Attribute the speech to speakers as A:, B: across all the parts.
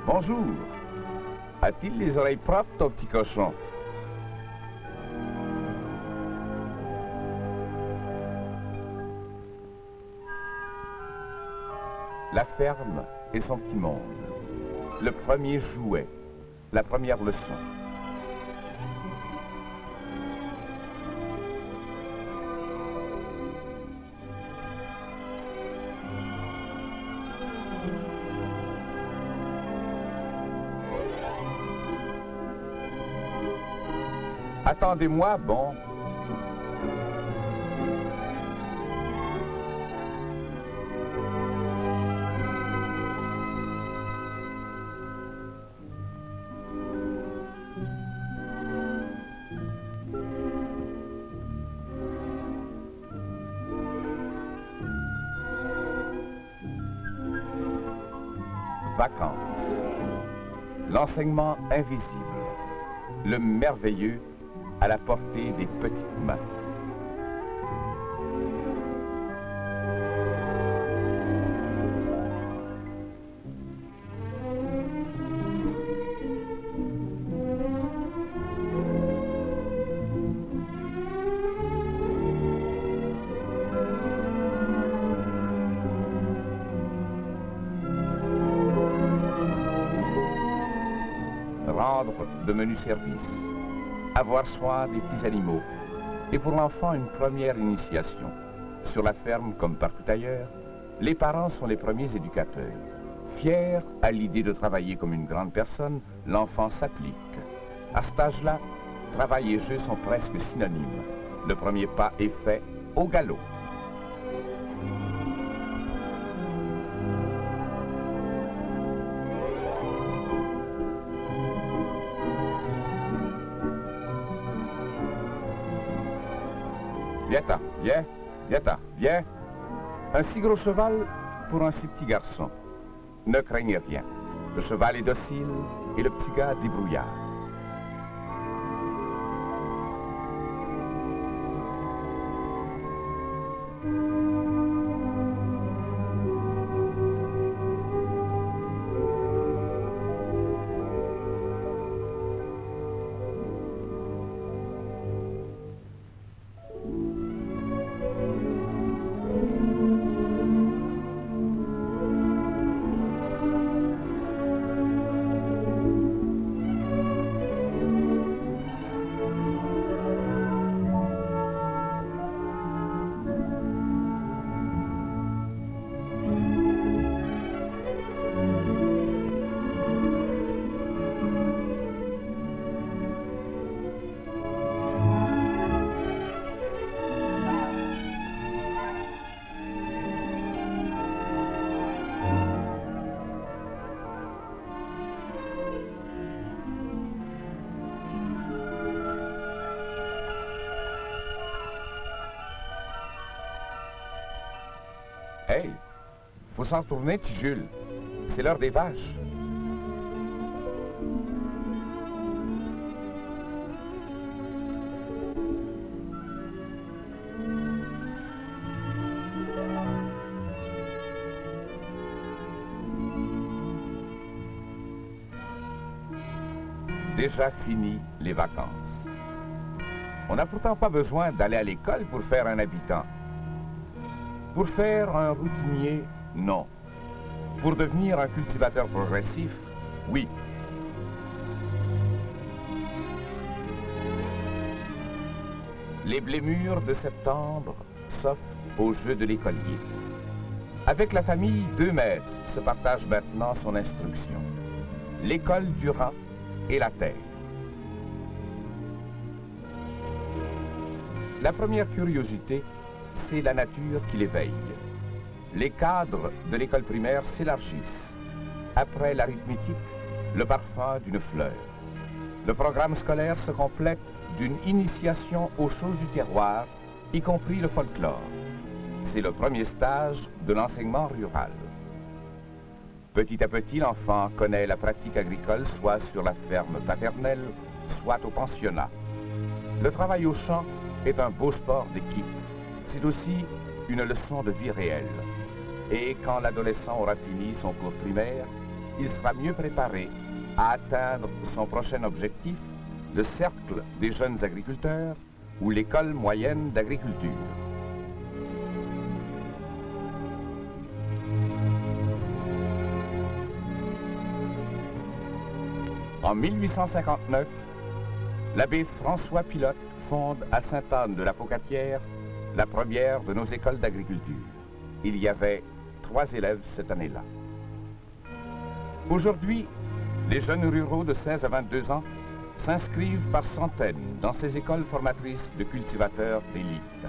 A: Bonjour. A-t-il les oreilles propres, ton petit cochon? La ferme et son petit monde. Le premier jouet. La première leçon. Attendez-moi, bon. Vacances. L'enseignement invisible. Le merveilleux à la portée des petites mains. Rendre de menus services. Avoir soin des petits animaux, et pour l'enfant une première initiation. Sur la ferme comme partout ailleurs, les parents sont les premiers éducateurs. Fier à l'idée de travailler comme une grande personne, l'enfant s'applique. À cet âge-là, travail et jeu sont presque synonymes. Le premier pas est fait au galop. Viens-t'en, viens, viens-t'en, viens. Un si gros cheval pour un si petit garçon. Ne craignez rien. Le cheval est docile et le petit gars débrouillard. Hey, faut s'en retourner, petit Jules. C'est l'heure des vaches. Déjà fini les vacances. On n'a pourtant pas besoin d'aller à l'école pour faire un habitant. Pour faire un routinier, non. Pour devenir un cultivateur progressif, oui. Les blés mûrs de septembre s'offrent au jeu de l'écolier. Avec la famille, 2 maîtres se partagent maintenant son instruction. L'école du rang et la terre. La première curiosité, c'est la nature qui l'éveille. Les cadres de l'école primaire s'élargissent. Après l'arithmétique, le parfum d'une fleur. Le programme scolaire se complète d'une initiation aux choses du terroir, y compris le folklore. C'est le premier stage de l'enseignement rural. Petit à petit, l'enfant connaît la pratique agricole, soit sur la ferme paternelle, soit au pensionnat. Le travail au champ est un beau sport d'équipe. C'est aussi une leçon de vie réelle. Et quand l'adolescent aura fini son cours primaire, il sera mieux préparé à atteindre son prochain objectif, le cercle des jeunes agriculteurs ou l'école moyenne d'agriculture. En 1859, l'abbé François Pilote fonde à Sainte-Anne-de-la-Pocatière la première de nos écoles d'agriculture. Il y avait 3 élèves cette année-là. Aujourd'hui, les jeunes ruraux de 16 à 22 ans s'inscrivent par centaines dans ces écoles formatrices de cultivateurs d'élite.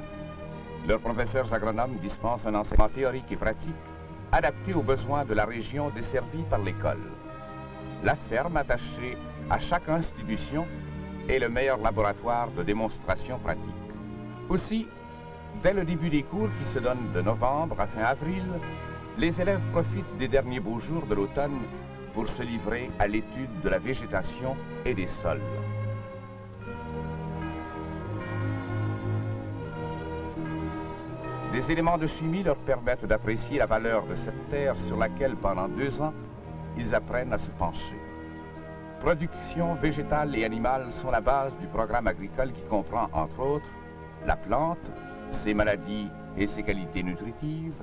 A: Leurs professeurs agronomes dispensent un enseignement théorique et pratique adapté aux besoins de la région desservie par l'école. La ferme attachée à chaque institution est le meilleur laboratoire de démonstration pratique. Aussi, dès le début des cours qui se donnent de novembre à fin avril, les élèves profitent des derniers beaux jours de l'automne pour se livrer à l'étude de la végétation et des sols. Des éléments de chimie leur permettent d'apprécier la valeur de cette terre sur laquelle, pendant 2 ans, ils apprennent à se pencher. Production végétale et animale sont la base du programme agricole qui comprend, entre autres, la plante, ses maladies et ses qualités nutritives,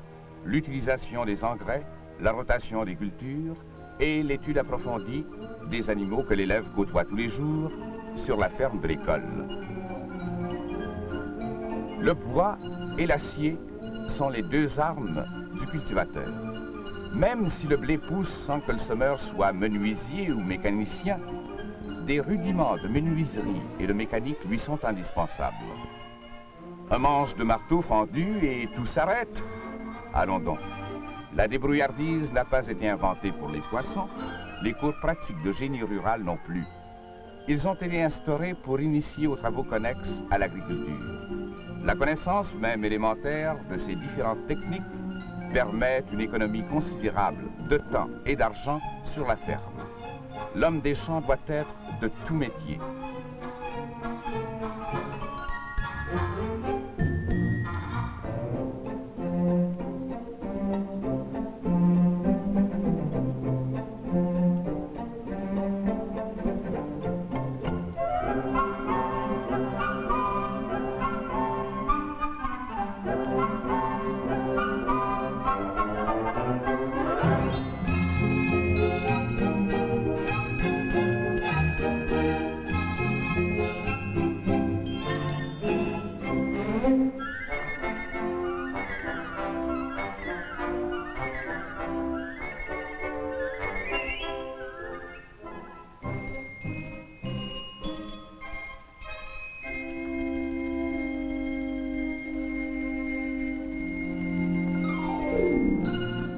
A: l'utilisation des engrais, la rotation des cultures et l'étude approfondie des animaux que l'élève côtoie tous les jours sur la ferme de l'école. Le bois et l'acier sont les 2 armes du cultivateur. Même si le blé pousse sans que le semeur soit menuisier ou mécanicien, des rudiments de menuiserie et de mécanique lui sont indispensables. Un manche de marteau fendu et tout s'arrête. Allons donc. La débrouillardise n'a pas été inventée pour les poissons, les cours pratiques de génie rural non plus. Ils ont été instaurés pour initier aux travaux connexes à l'agriculture. La connaissance, même élémentaire, de ces différentes techniques permet une économie considérable de temps et d'argent sur la ferme. L'homme des champs doit être de tout métier.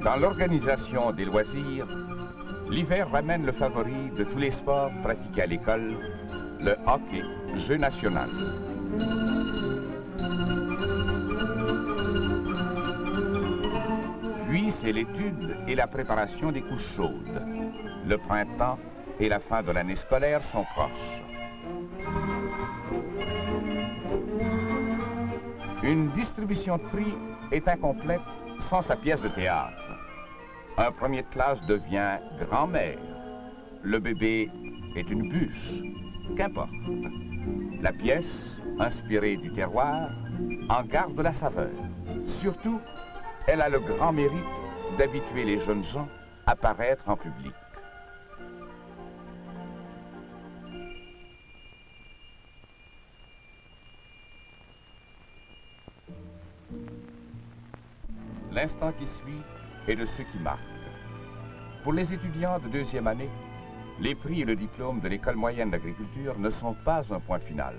A: Dans l'organisation des loisirs, l'hiver ramène le favori de tous les sports pratiqués à l'école, le hockey, jeu national. Puis c'est l'étude et la préparation des couches chaudes. Le printemps et la fin de l'année scolaire sont proches. Une distribution de prix est incomplète sans sa pièce de théâtre. Un premier de classe devient grand-mère. Le bébé est une bûche. Qu'importe. La pièce, inspirée du terroir, en garde la saveur. Surtout, elle a le grand mérite d'habituer les jeunes gens à paraître en public. L'instant qui suit est de ceux qui marquent. Pour les étudiants de 2e année, les prix et le diplôme de l'école moyenne d'agriculture ne sont pas un point final.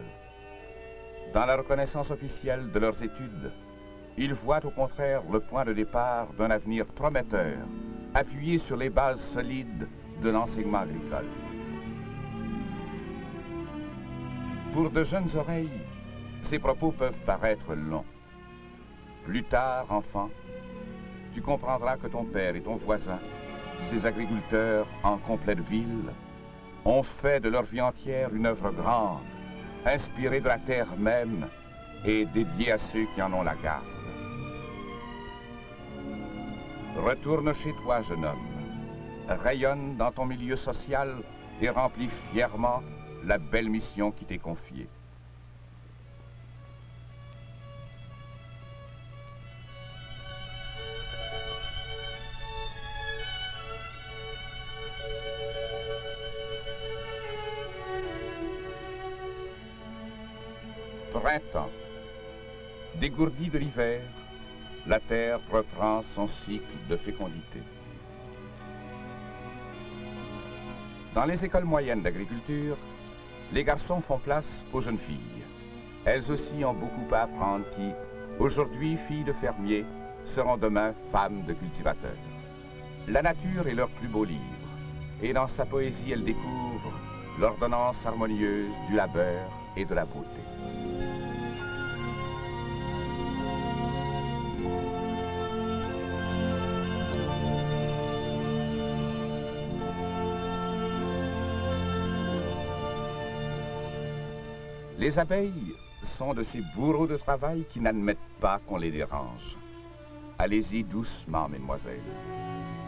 A: Dans la reconnaissance officielle de leurs études, ils voient au contraire le point de départ d'un avenir prometteur, appuyé sur les bases solides de l'enseignement agricole. Pour de jeunes oreilles, ces propos peuvent paraître longs. Plus tard, enfant, tu comprendras que ton père et ton voisin, ces agriculteurs en complète ville, ont fait de leur vie entière une œuvre grande, inspirée de la terre même et dédiée à ceux qui en ont la garde. Retourne chez toi, jeune homme. rayonne dans ton milieu social et remplis fièrement la belle mission qui t'est confiée. Printemps. Dégourdie de l'hiver, la terre reprend son cycle de fécondité. Dans les écoles moyennes d'agriculture, les garçons font place aux jeunes filles. Elles aussi ont beaucoup à apprendre qui, aujourd'hui filles de fermiers, seront demain femmes de cultivateurs. La nature est leur plus beau livre, et dans sa poésie, elles découvrent l'ordonnance harmonieuse du labeur et de la beauté. Les abeilles sont de ces bourreaux de travail qui n'admettent pas qu'on les dérange. Allez-y doucement, mesdemoiselles.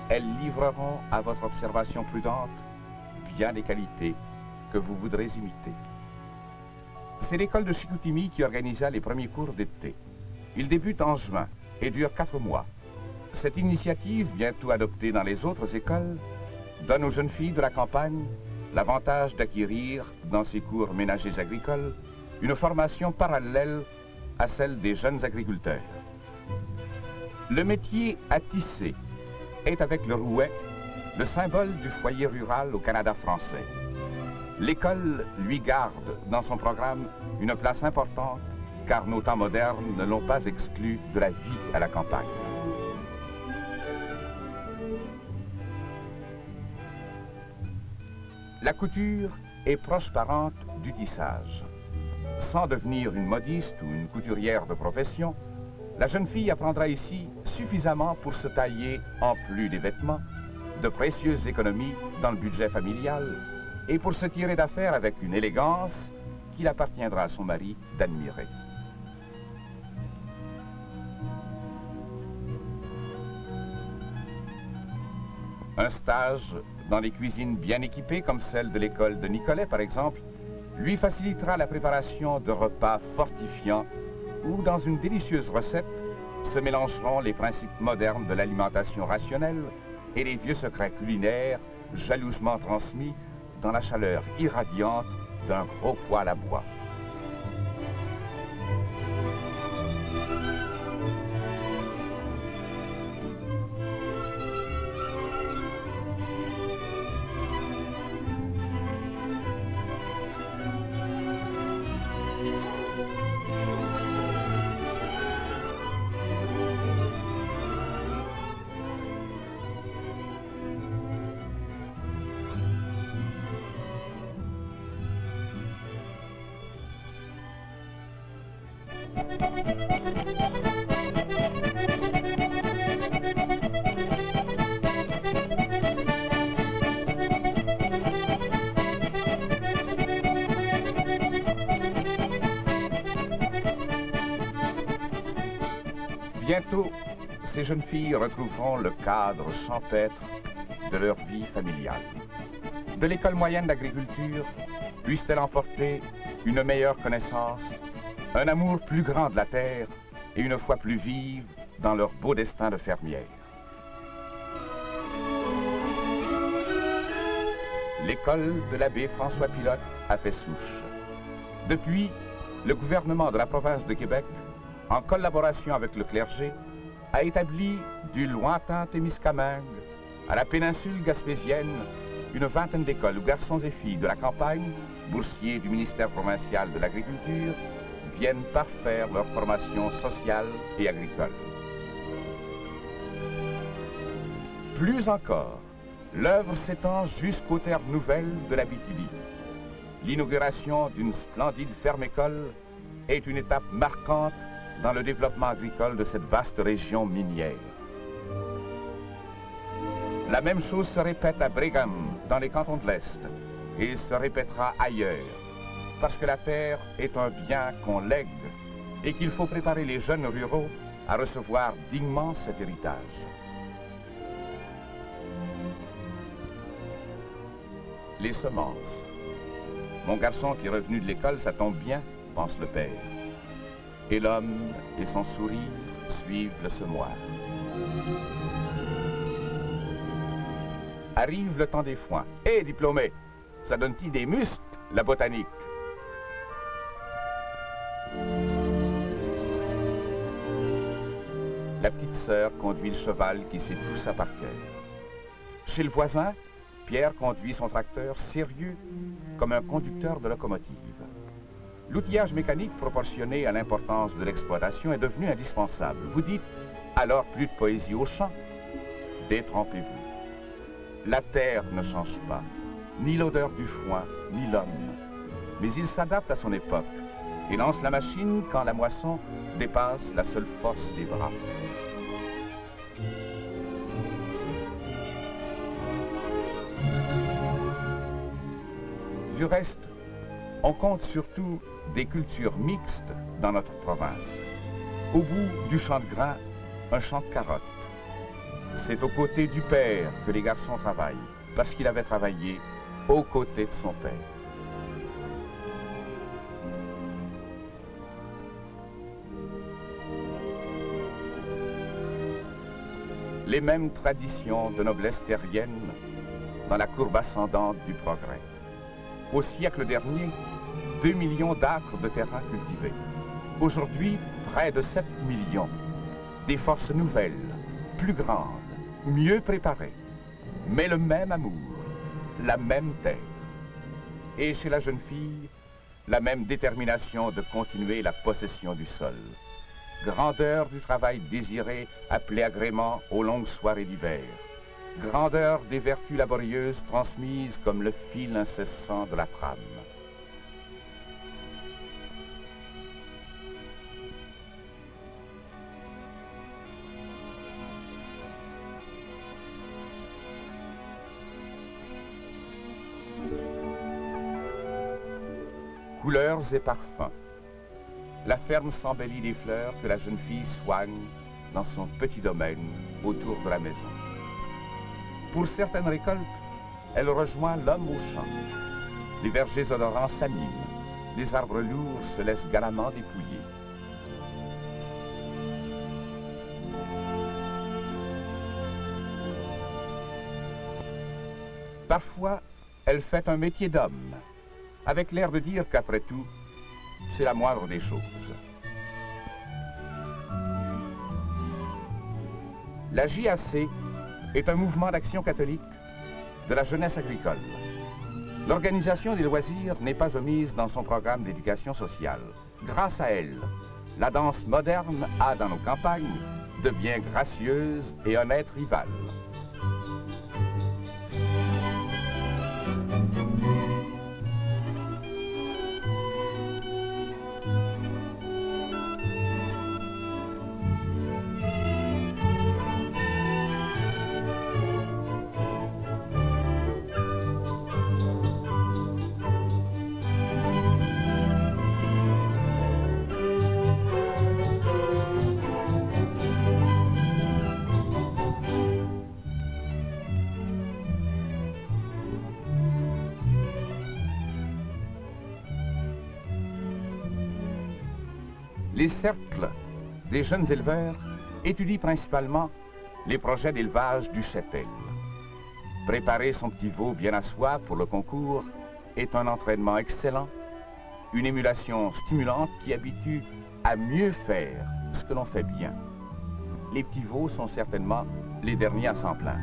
A: Elles livreront à votre observation prudente bien des qualités que vous voudrez imiter. C'est l'école de Chicoutimi qui organisa les premiers cours d'été. Ils débutent en juin et durent 4 mois. Cette initiative, bientôt adoptée dans les autres écoles, donne aux jeunes filles de la campagne l'avantage d'acquérir, dans ces cours ménagers agricoles, une formation parallèle à celle des jeunes agriculteurs. Le métier à tisser est, avec le rouet, le symbole du foyer rural au Canada français. L'école lui garde dans son programme une place importante, car nos temps modernes ne l'ont pas exclu de la vie à la campagne. La couture est proche parente du tissage. Sans devenir une modiste ou une couturière de profession, la jeune fille apprendra ici suffisamment pour se tailler, en plus des vêtements, de précieuses économies dans le budget familial et pour se tirer d'affaire avec une élégance qu'il appartiendra à son mari d'admirer. Un stage dans des cuisines bien équipées, comme celle de l'école de Nicolet, par exemple, lui facilitera la préparation de repas fortifiants où, dans une délicieuse recette, se mélangeront les principes modernes de l'alimentation rationnelle et les vieux secrets culinaires jalousement transmis dans la chaleur irradiante d'un gros poêle à bois. Bientôt, ces jeunes filles retrouveront le cadre champêtre de leur vie familiale. De l'école moyenne d'agriculture, puissent-elles emporter une meilleure connaissance, un amour plus grand de la terre et une foi plus vive dans leur beau destin de fermières. L'école de l'abbé François Pilote a fait souche. Depuis, le gouvernement de la province de Québec, en collaboration avec le clergé, a établi du lointain Témiscamingue à la péninsule gaspésienne une vingtaine d'écoles où garçons et filles de la campagne, boursiers du ministère provincial de l'Agriculture, viennent parfaire leur formation sociale et agricole. Plus encore, l'œuvre s'étend jusqu'aux terres nouvelles de l'Abitibi. L'inauguration d'une splendide ferme-école est une étape marquante dans le développement agricole de cette vaste région minière. La même chose se répète à Brigham, dans les cantons de l'Est, et se répétera ailleurs, parce que la terre est un bien qu'on lègue et qu'il faut préparer les jeunes ruraux à recevoir dignement cet héritage. les semences. Mon garçon qui est revenu de l'école, ça tombe bien, pense le père. Et l'homme et son sourire suivent le semoir. Arrive le temps des foins. Hé, diplômé, ça donne-t-il des muscles, la botanique? La petite sœur conduit le cheval qui sait tout ça par cœur. Chez le voisin, Pierre conduit son tracteur sérieux comme un conducteur de locomotive. L'outillage mécanique proportionné à l'importance de l'exploitation est devenu indispensable. Vous dites, alors plus de poésie au champ? Détrompez-vous. La terre ne change pas, ni l'odeur du foin, ni l'homme. Mais il s'adapte à son époque et lance la machine quand la moisson dépasse la seule force des bras. Du reste, on compte surtout des cultures mixtes dans notre province. Au bout du champ de grains, un champ de carottes. C'est aux côtés du père que les garçons travaillent, parce qu'il avait travaillé aux côtés de son père. Les mêmes traditions de noblesse terrienne dans la courbe ascendante du progrès. Au siècle dernier, 2 millions d'acres de terrain cultivés. Aujourd'hui, près de 7 millions. Des forces nouvelles, plus grandes, mieux préparées. Mais le même amour, la même terre. Et chez la jeune fille, la même détermination de continuer la possession du sol. Grandeur du travail désiré, appelé agrément aux longues soirées d'hiver. Grandeur des vertus laborieuses transmises comme le fil incessant de la trame. Couleurs et parfums. La ferme s'embellit des fleurs que la jeune fille soigne dans son petit domaine autour de la maison. Pour certaines récoltes, elle rejoint l'homme au champ. Les vergers odorants s'animent, les arbres lourds se laissent galamment dépouiller. Parfois, elle fait un métier d'homme, avec l'air de dire qu'après tout, c'est la moindre des choses. La JAC est un mouvement d'action catholique de la jeunesse agricole. L'organisation des loisirs n'est pas omise dans son programme d'éducation sociale. Grâce à elle, la danse moderne a, dans nos campagnes, de bien gracieuses et honnêtes rivales. Les cercles des jeunes éleveurs étudient principalement les projets d'élevage du cheptel. Préparer son petit veau bien à soi pour le concours est un entraînement excellent, une émulation stimulante qui habitue à mieux faire ce que l'on fait bien. Les petits veaux sont certainement les derniers à s'en plaindre.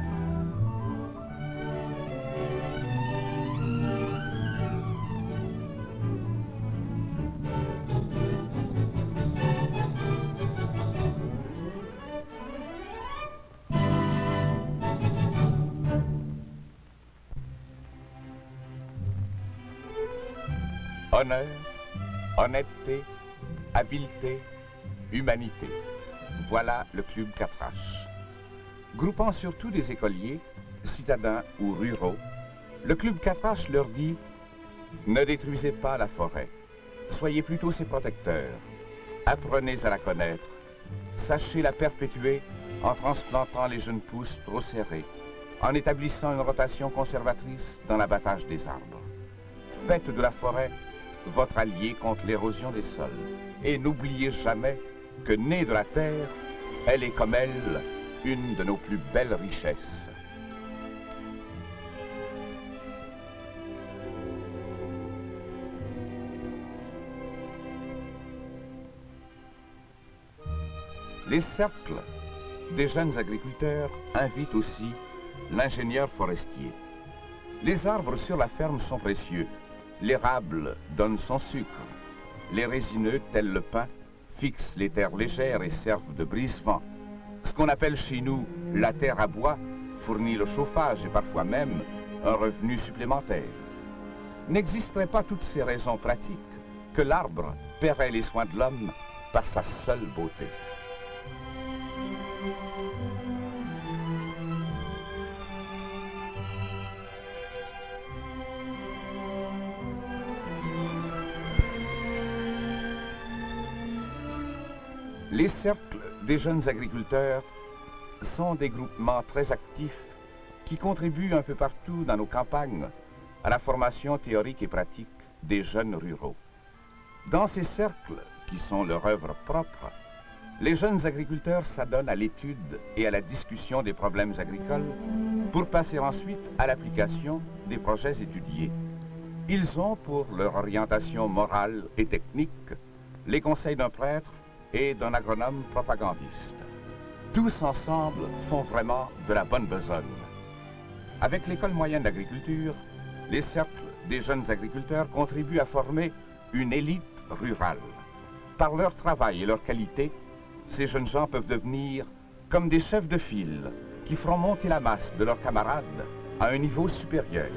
A: Honneur, honnêteté, habileté, humanité. Voilà le Club Catrache. Groupant surtout des écoliers, citadins ou ruraux, le Club Catrache leur dit « Ne détruisez pas la forêt, soyez plutôt ses protecteurs, apprenez à la connaître, sachez la perpétuer en transplantant les jeunes pousses trop serrées, en établissant une rotation conservatrice dans l'abattage des arbres. Faites de la forêt votre allié contre l'érosion des sols. Et n'oubliez jamais que née de la terre, elle est comme elle une de nos plus belles richesses. Les cercles des jeunes agriculteurs invitent aussi l'ingénieur forestier. Les arbres sur la ferme sont précieux. L'érable donne son sucre. Les résineux, tels le pin, fixent les terres légères et servent de brise-vent. Ce qu'on appelle chez nous la terre à bois fournit le chauffage et parfois même un revenu supplémentaire. N'existeraient pas toutes ces raisons pratiques que l'arbre paierait les soins de l'homme par sa seule beauté. Les cercles des jeunes agriculteurs sont des groupements très actifs qui contribuent un peu partout dans nos campagnes à la formation théorique et pratique des jeunes ruraux. Dans ces cercles, qui sont leur œuvre propre, les jeunes agriculteurs s'adonnent à l'étude et à la discussion des problèmes agricoles pour passer ensuite à l'application des projets étudiés. Ils ont pour leur orientation morale et technique les conseils d'un prêtre et d'un agronome propagandiste. Tous ensemble font vraiment de la bonne besogne. Avec l'école moyenne d'agriculture, les cercles des jeunes agriculteurs contribuent à former une élite rurale. Par leur travail et leur qualité, ces jeunes gens peuvent devenir comme des chefs de file qui feront monter la masse de leurs camarades à un niveau supérieur.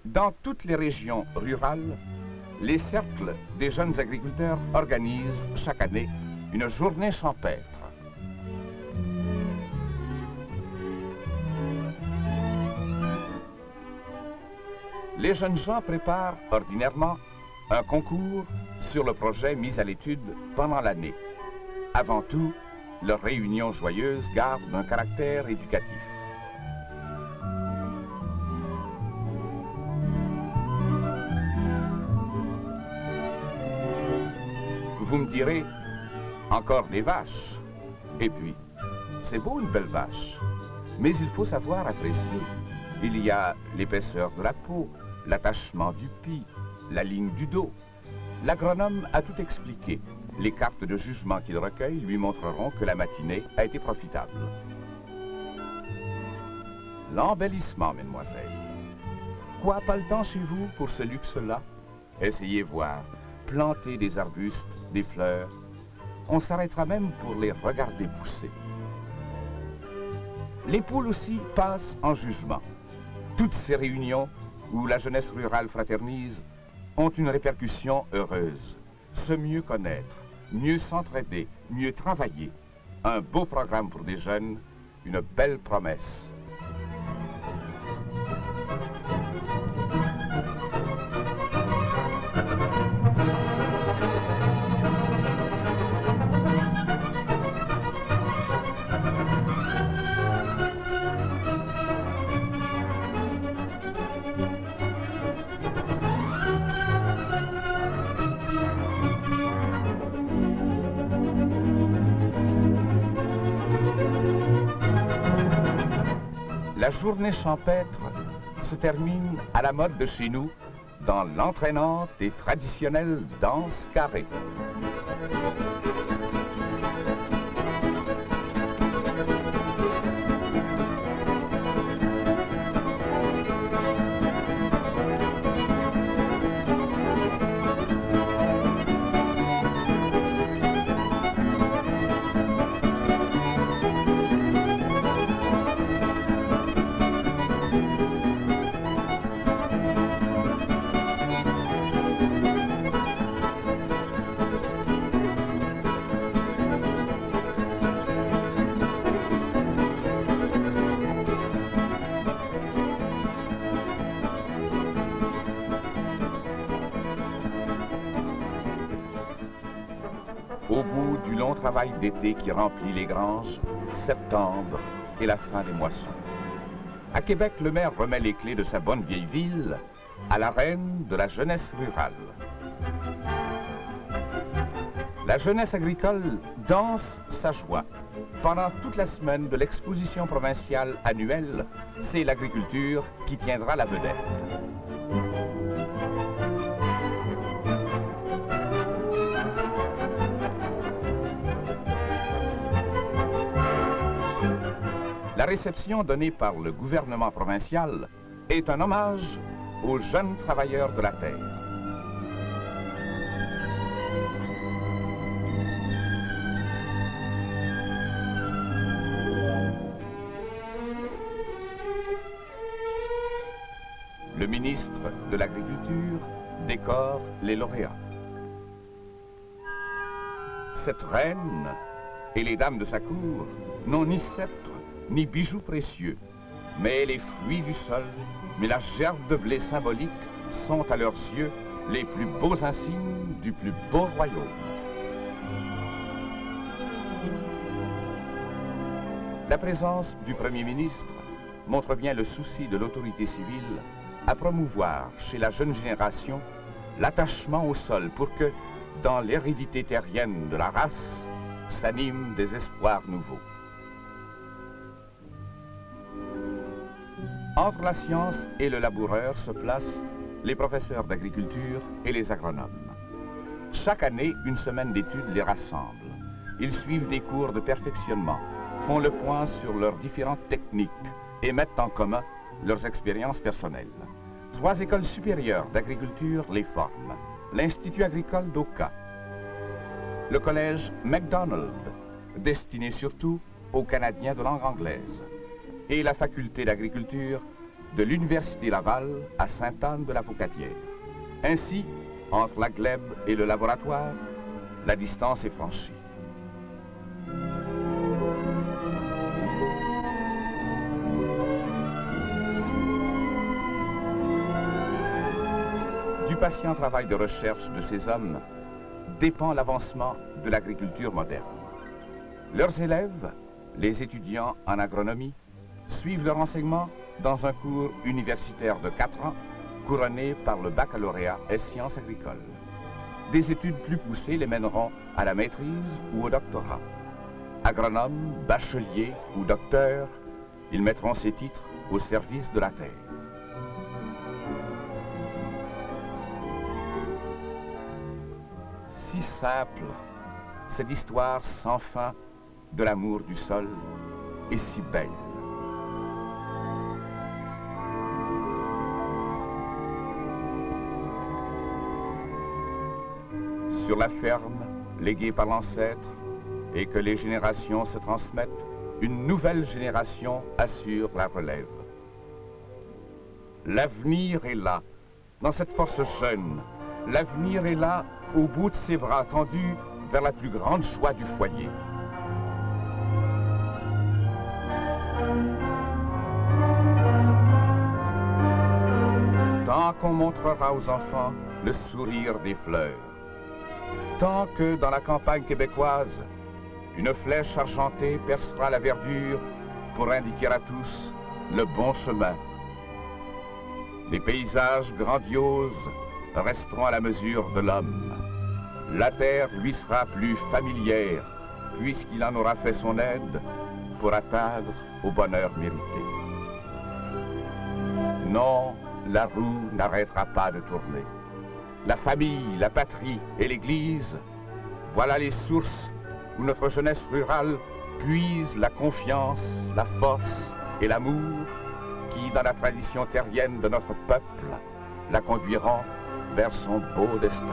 A: Dans toutes les régions rurales, les cercles des jeunes agriculteurs organisent chaque année une journée champêtre. Les jeunes gens préparent ordinairement un concours sur le projet mis à l'étude pendant l'année. Avant tout, leur réunion joyeuse garde un caractère éducatif. Vous me direz, encore des vaches. Et puis, c'est beau une belle vache, mais il faut savoir apprécier. Il y a l'épaisseur de la peau, l'attachement du pis, la ligne du dos. L'agronome a tout expliqué. Les cartes de jugement qu'il recueille lui montreront que la matinée a été profitable. L'embellissement, mesdemoiselles. Quoi, pas le temps chez vous pour ce luxe-là? Essayez voir. Planter des arbustes, des fleurs. On s'arrêtera même pour les regarder pousser. Les poules aussi passent en jugement. Toutes ces réunions où la jeunesse rurale fraternise ont une répercussion heureuse. Se mieux connaître, mieux s'entraider, mieux travailler. Un beau programme pour des jeunes, une belle promesse. La journée champêtre se termine à la mode de chez nous dans l'entraînante et traditionnelle danse carrée. Au bout du long travail d'été qui remplit les granges, septembre et la fin des moissons. À Québec, le maire remet les clés de sa bonne vieille ville à la reine de la jeunesse rurale. La jeunesse agricole danse sa joie. Pendant toute la semaine de l'exposition provinciale annuelle, c'est l'agriculture qui tiendra la vedette. La réception donnée par le gouvernement provincial est un hommage aux jeunes travailleurs de la terre. Le ministre de l'Agriculture décore les lauréats. Cette reine et les dames de sa cour n'ont ni sceptre ni bijoux précieux, mais les fruits du sol, mais la gerbe de blé symbolique sont à leurs yeux les plus beaux insignes du plus beau royaume. La présence du Premier ministre montre bien le souci de l'autorité civile à promouvoir chez la jeune génération l'attachement au sol pour que, dans l'hérédité terrienne de la race, s'animent des espoirs nouveaux. Entre la science et le laboureur se placent les professeurs d'agriculture et les agronomes. Chaque année, une semaine d'études les rassemble. Ils suivent des cours de perfectionnement, font le point sur leurs différentes techniques et mettent en commun leurs expériences personnelles. 3 écoles supérieures d'agriculture les forment. L'Institut agricole d'Oka, le collège McDonald, destiné surtout aux Canadiens de langue anglaise, et la faculté d'agriculture de l'Université Laval à Sainte-Anne-de-la-Pocatière. Ainsi, entre la glèbe et le laboratoire, la distance est franchie. Du patient travail de recherche de ces hommes dépend l'avancement de l'agriculture moderne. Leurs élèves, les étudiants en agronomie, suivent leur enseignement dans un cours universitaire de 4 ans, couronné par le baccalauréat et sciences agricoles. Des études plus poussées les mèneront à la maîtrise ou au doctorat. Agronomes, bacheliers ou docteurs, ils mettront ces titres au service de la terre. Si simple, cette histoire sans fin de l'amour du sol est si belle. Sur la ferme, léguée par l'ancêtre, et que les générations se transmettent, une nouvelle génération assure la relève. L'avenir est là, dans cette force jeune. L'avenir est là, au bout de ses bras tendus vers la plus grande joie du foyer. Tant qu'on montrera aux enfants le sourire des fleurs, tant que dans la campagne québécoise, une flèche argentée percera la verdure pour indiquer à tous le bon chemin. Les paysages grandioses resteront à la mesure de l'homme. La terre lui sera plus familière, puisqu'il en aura fait son aide pour atteindre au bonheur mérité. Non, la roue n'arrêtera pas de tourner. La famille, la patrie et l'Église, voilà les sources où notre jeunesse rurale puise la confiance, la force et l'amour qui, dans la tradition terrienne de notre peuple, la conduiront vers son beau destin.